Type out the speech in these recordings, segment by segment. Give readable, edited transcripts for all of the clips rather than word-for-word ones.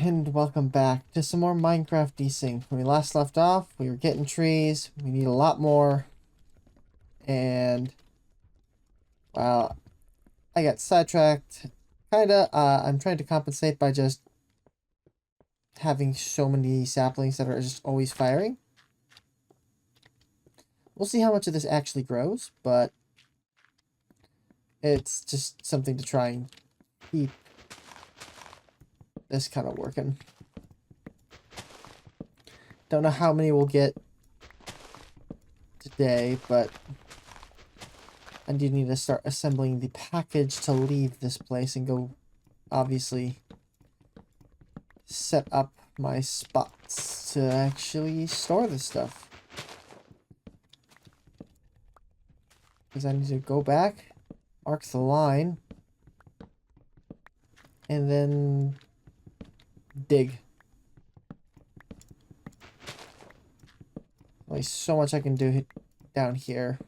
and welcome back to some more Minecraft Desync. When we last left off, we were getting trees. We need a lot more. And, well, I got sidetracked. Kinda, I'm trying to compensate by just having so many saplings that are just always firing. We'll see how much of this actually grows, but it's just something to try and keep this kind of working. Don't know how many we'll get today, but I do need to start assembling the package to leave this place and go, obviously, set up my spots to actually store this stuff. Because I need to go back, mark the line, and then dig. Only so much I can do down here.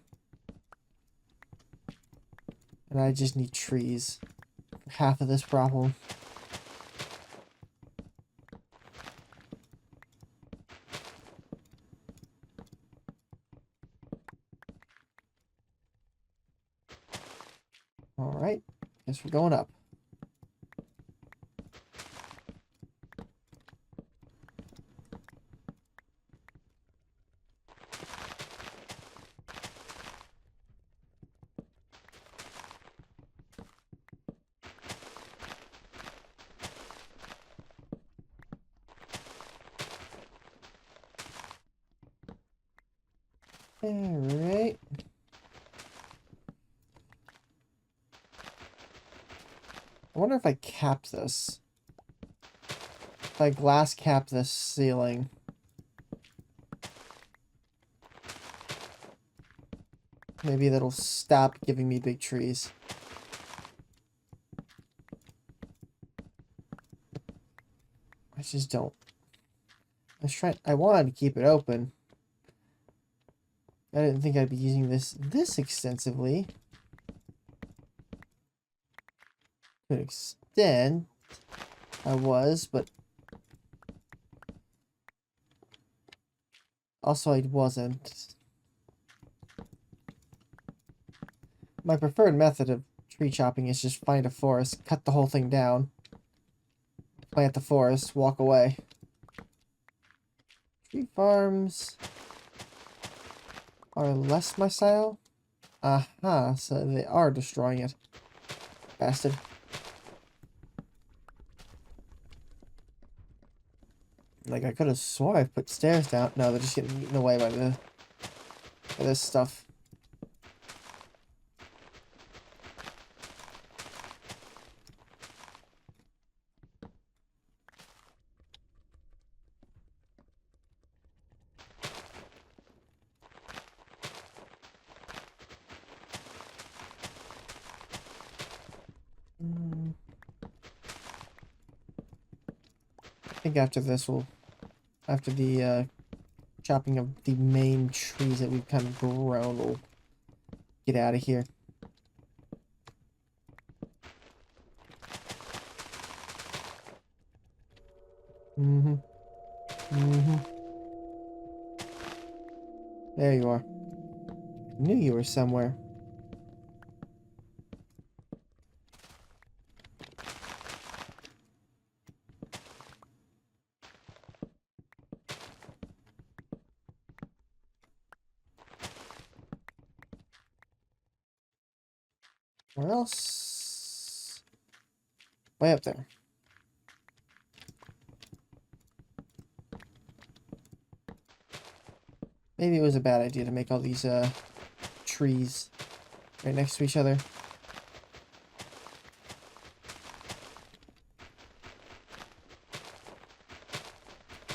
And I just need trees for half of this problem. Alright, guess we're going up. Alright. I wonder if I cap this. If I glass cap this ceiling. Maybe that'll stop giving me big trees. I just don't. I wanted to keep it open. I didn't think I'd be using this extensively. To an extent, I was, but also I wasn't. My preferred method of tree chopping is just find a forest, cut the whole thing down, plant the forest, walk away. Tree farms are less my style. Aha, so they are destroying it. Bastard. Like, I could have swore I put stairs down. No, they're just getting eaten away by this stuff. I think after this after the chopping of the main trees that we've kind of grown, we'll get out of here. There you are. I knew you were somewhere. Where else? Way up there. Maybe it was a bad idea to make all these trees right next to each other.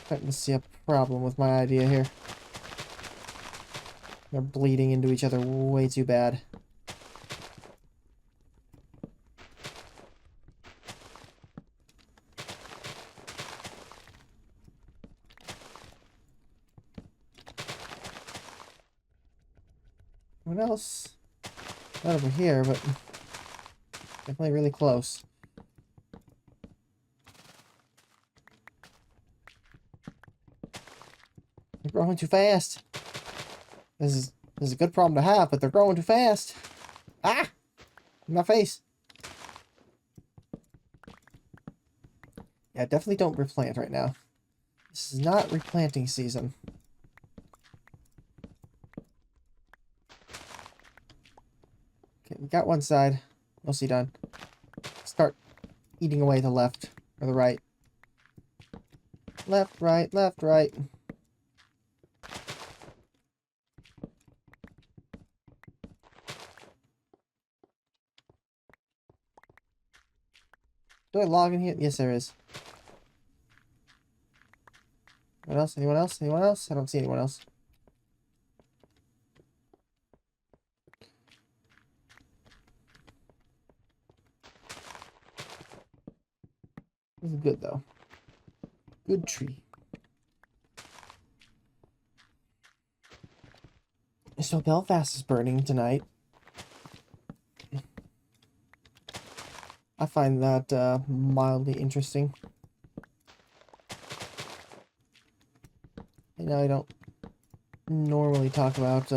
Starting to see a problem with my idea here. They're bleeding into each other way too bad. What else? Not over here, but definitely really close. growing too fast. This is a good problem to have, but they're growing too fast. Ah! In my face. Yeah, definitely don't replant right now. This is not replanting season. Okay, we got one side. Mostly done. Start eating away the left or the right. Left, right, left, right. Do I log in here? Yes, there is. Anyone else? Anyone else? Anyone else? I don't see anyone else. This is good, though. Good tree. So Belfast is burning tonight. I find that mildly interesting. I know I don't normally talk about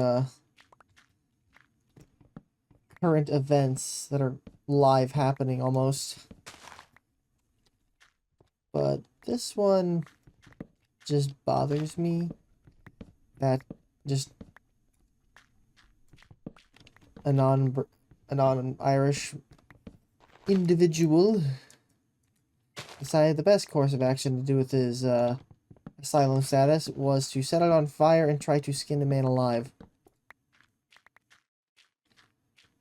current events that are live happening almost. But this one just bothers me. That just a non-Irish individual decided the best course of action to do with his asylum status was to set it on fire and try to skin the man alive.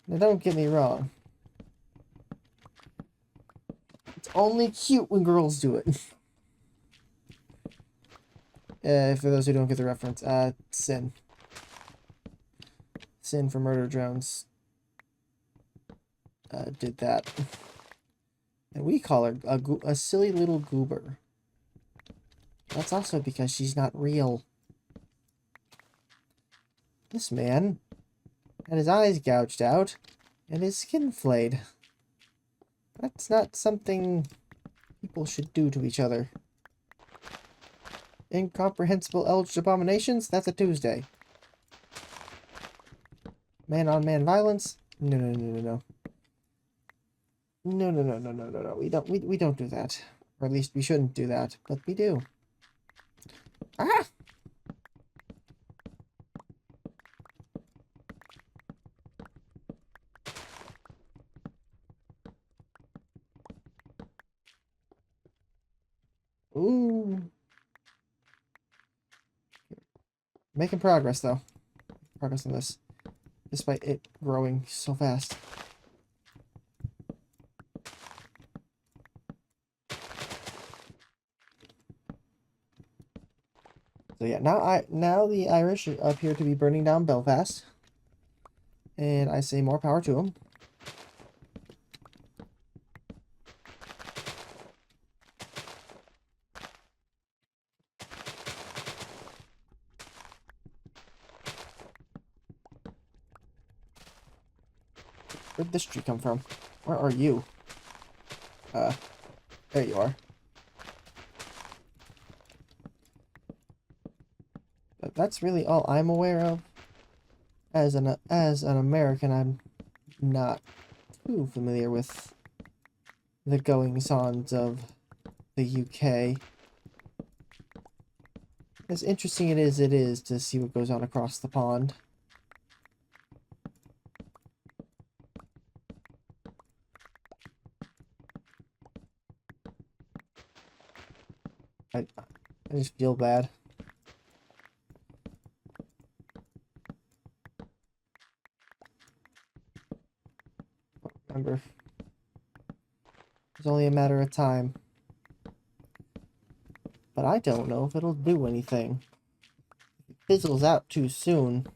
Now don't get me wrong. It's only cute when girls do it. For those who don't get the reference, Sin. Sin for Murder Drones did that. And we call her a silly little goober. That's also because she's not real. This man had his eyes gouged out and his skin flayed. That's not something people should do to each other. Incomprehensible eldritch abominations? That's a Tuesday. Man-on-man violence? No, no, no, no, no. No, no, no, no, no, no, no. We don't do that. Or at least we shouldn't do that, but we do. Ah! Ooh. Making progress, though. Progress on this. Despite it growing so fast. So yeah, now the Irish appear to be burning down Belfast. And I say more power to them. Where'd this tree come from? Where are you? There you are. But that's really all I'm aware of. As an American, I'm not too familiar with the goings-ons of the UK. As interesting it is to see what goes on across the pond. I just feel bad. Remember, it's only a matter of time. But I don't know if it'll do anything. If it fizzles out too soon,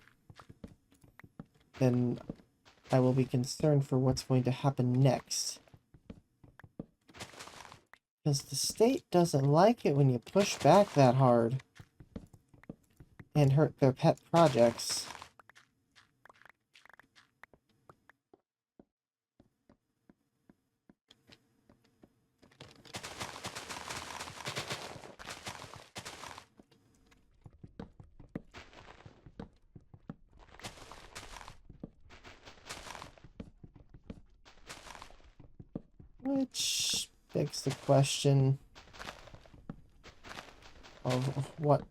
then I will be concerned for what's going to happen next. Because the state doesn't like it when you push back that hard and hurt their pet projects. Which begs the question of what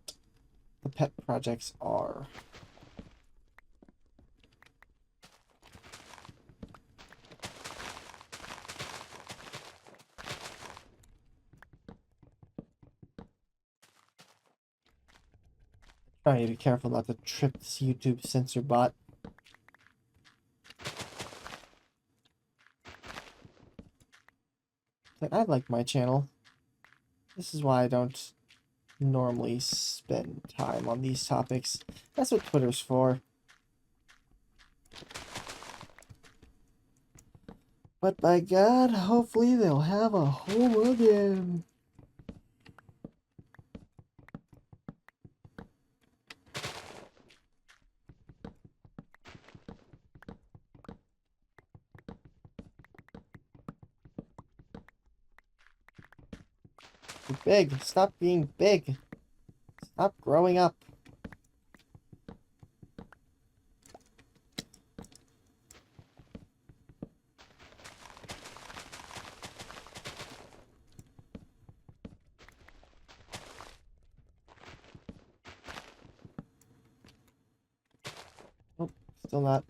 the pet projects are. Trying to be careful not to trip this YouTube censor bot. But I like my channel. This is why I don't normally spend time on these topics. That's what Twitter's for. But by God, hopefully they'll have a home again. You're big. Stop being big. Stop growing up. Oh, still not.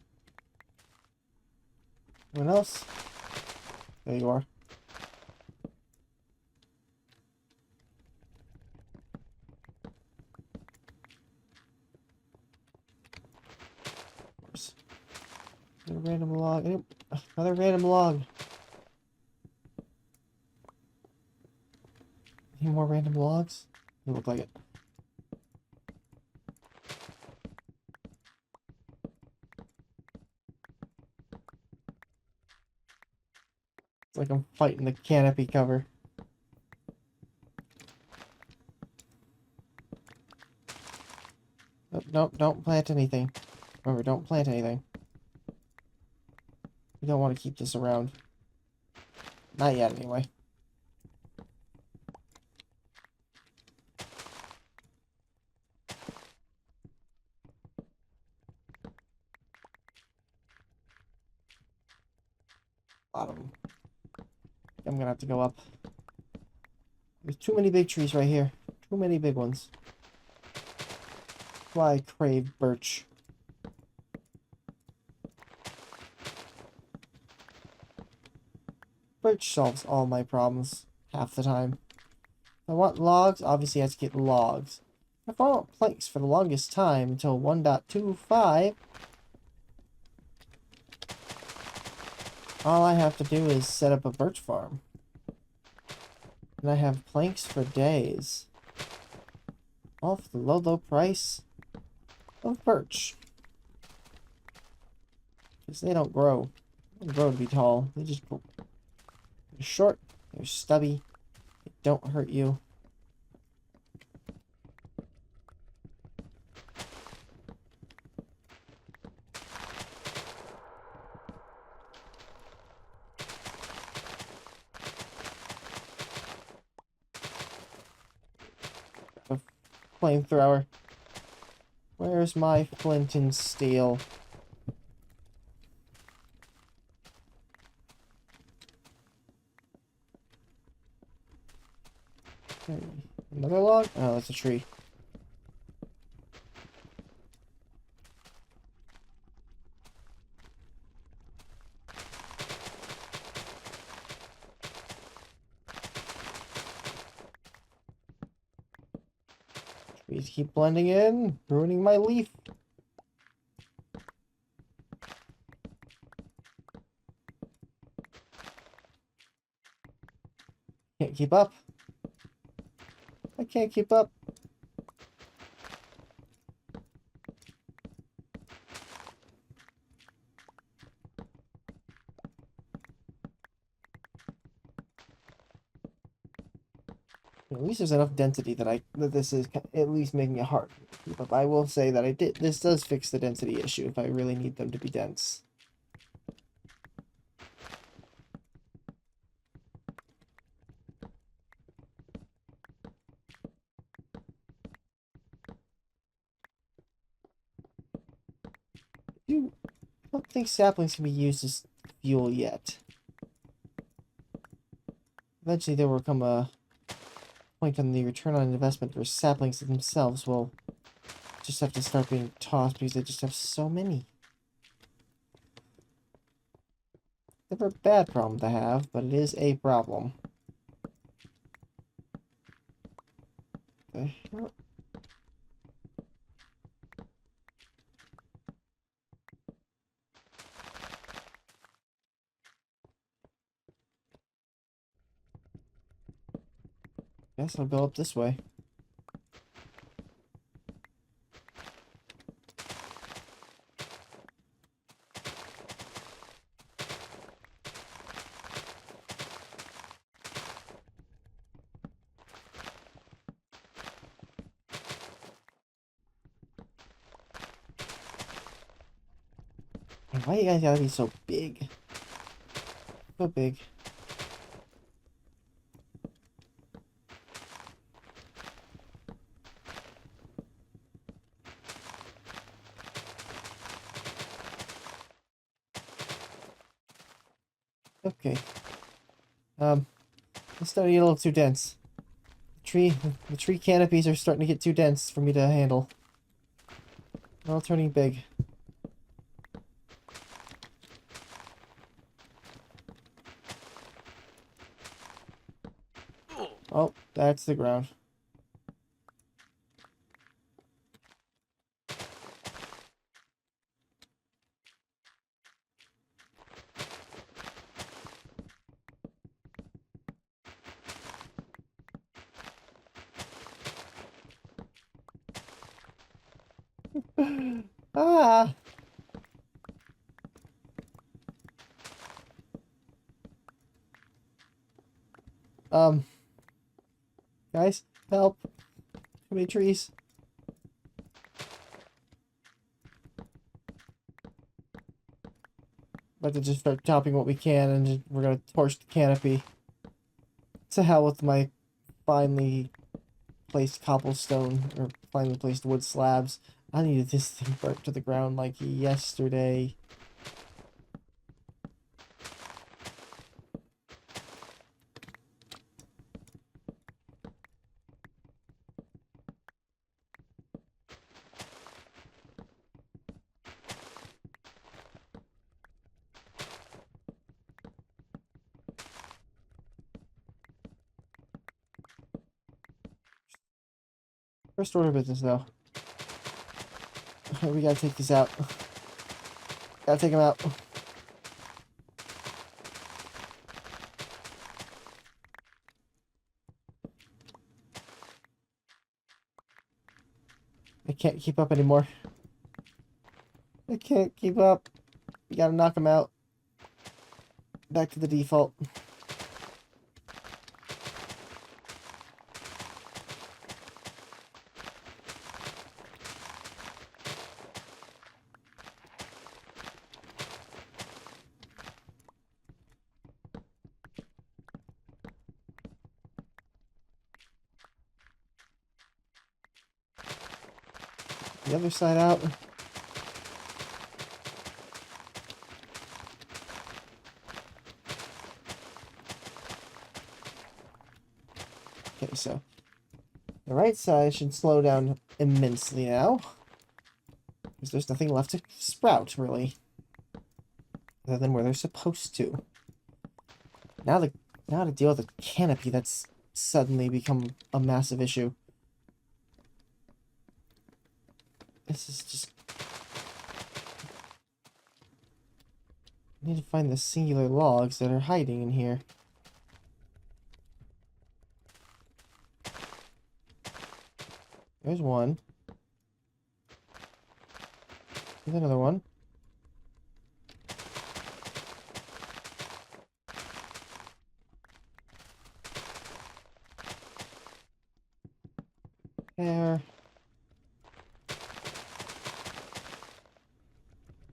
Anyone else? There you are. Another random log. Another random log. Any more random logs? They look like it. It's like I'm fighting the canopy cover. Nope, nope, don't plant anything. Remember, don't plant anything. We don't want to keep this around. Not yet, anyway. Bottom. I'm gonna have to go up. There's too many big trees right here. Too many big ones. That's why I crave birch. Birch solves all my problems half the time. If I want logs, obviously I have to get logs. If I want planks for the longest time until 1.25, all I have to do is set up a birch farm. And I have planks for days. All for the low, low price of birch. Because they don't grow. They don't grow to be tall. They just grow. They're short. They're stubby. They don't hurt you. A flamethrower. Where's my flint and steel? Okay. Another log? Oh, that's a tree. Trees keep blending in, ruining my leaf. Can't keep up. I can't keep up. At least there's enough density that this is at least making it hard to keep up. I will say that this does fix the density issue if I really need them to be dense. I don't think saplings can be used as fuel yet. Eventually there will come a point on the return on investment where saplings themselves will just have to start being tossed because they just have so many. Never a bad problem to have, but it is a problem. The hell? Guess I'll go up this way. And why you guys gotta be so big? So big. Okay. It's starting to get a little too dense. The tree canopies are starting to get too dense for me to handle. They're all turning big. Oh, that's the ground. Ah! Guys, help. Too many trees. About to just start chopping what we can and we're gonna torch the canopy. To hell with my finely placed cobblestone, or finely placed wood slabs. I needed this thing burnt to the ground like yesterday. First order of business, though. We gotta take these out. Gotta take them out. I can't keep up anymore. I can't keep up. We gotta knock them out. Back to the default. The other side out. Okay, so the right side should slow down immensely now. Because there's nothing left to sprout, really. Other than where they're supposed to. Now to deal with the canopy, that's suddenly become a massive issue. This is just... I need to find the singular logs that are hiding in here. There's one. There's another one. There.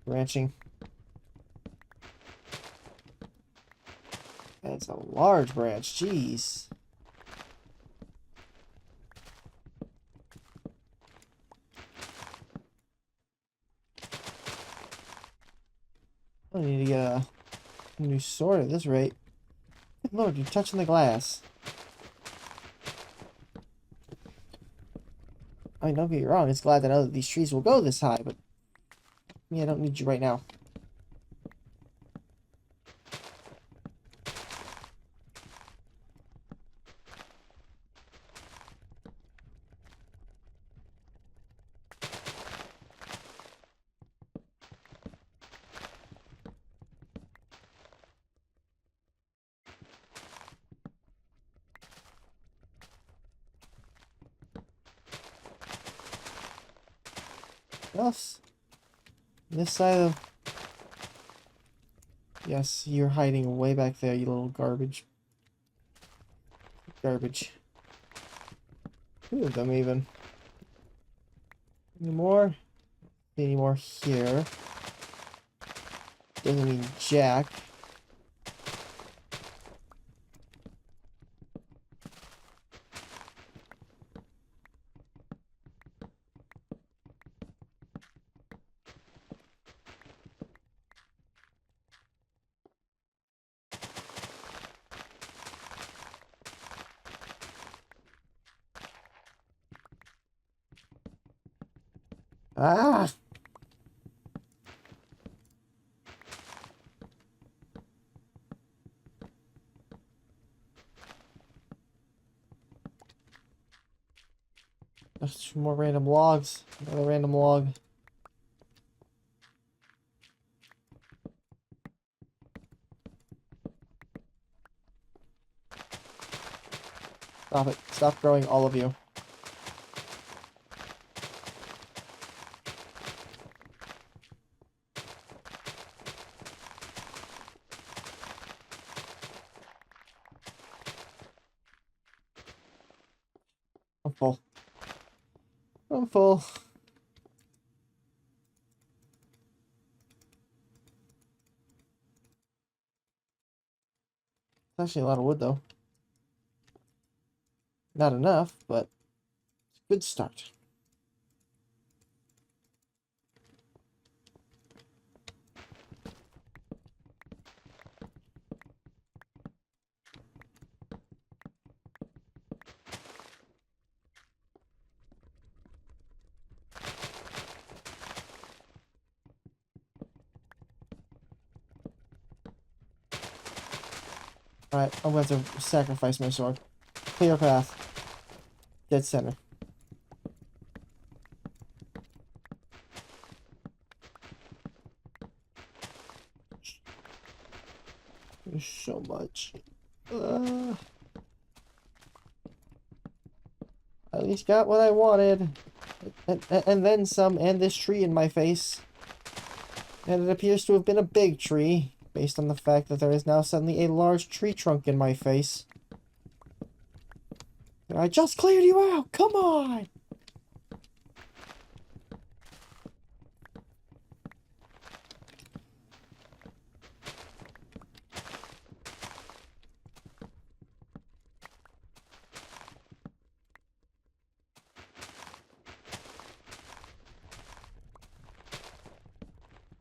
Branching. That's a large branch, jeez. I need to get a new sword at this rate. Good Lord, you're touching the glass. I mean, don't get me wrong, it's glad to know that these trees will go this high, but yeah, I don't need you right now. Else, this side of... Yes, you're hiding way back there, you little garbage. Garbage. Two of them, even. Any more? Any more here? Doesn't mean jack. Ah! There's more random logs. Another random log. Stop it. Stop growing, all of you. I'm full. I'm full. It's actually a lot of wood, though. Not enough, but it's a good start. Alright, I'm going to sacrifice my sword. Clear path. Dead center. There's so much. I at least got what I wanted. And then some, and this tree in my face. And it appears to have been a big tree, based on the fact that there is now suddenly a large tree trunk in my face. I just cleared you out! Come on!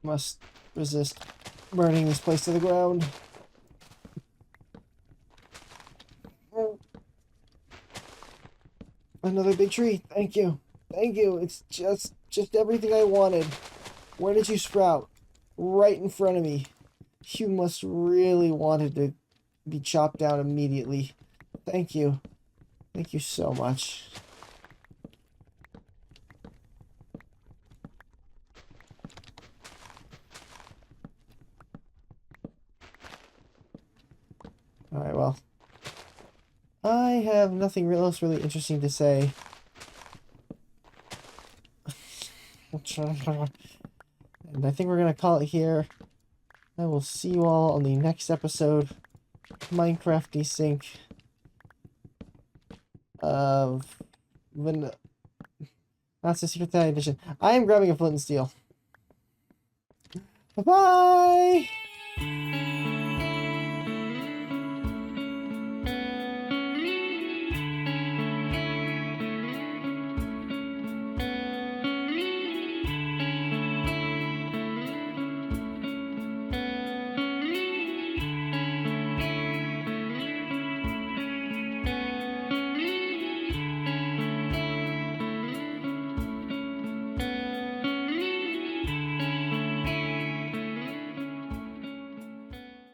Must resist burning this place to the ground. Another big tree. Thank you. Thank you. It's just everything I wanted. Where did you sprout? Right in front of me. You must really wanted to be chopped down immediately. Thank you. Thank you so much. Alright, well. I have nothing else really interesting to say. And I think we're going to call it here. I will see you all on the next episode. Minecraft Desync. Of... That's the Secret Edition. I am grabbing a flint and steel. Bye-bye!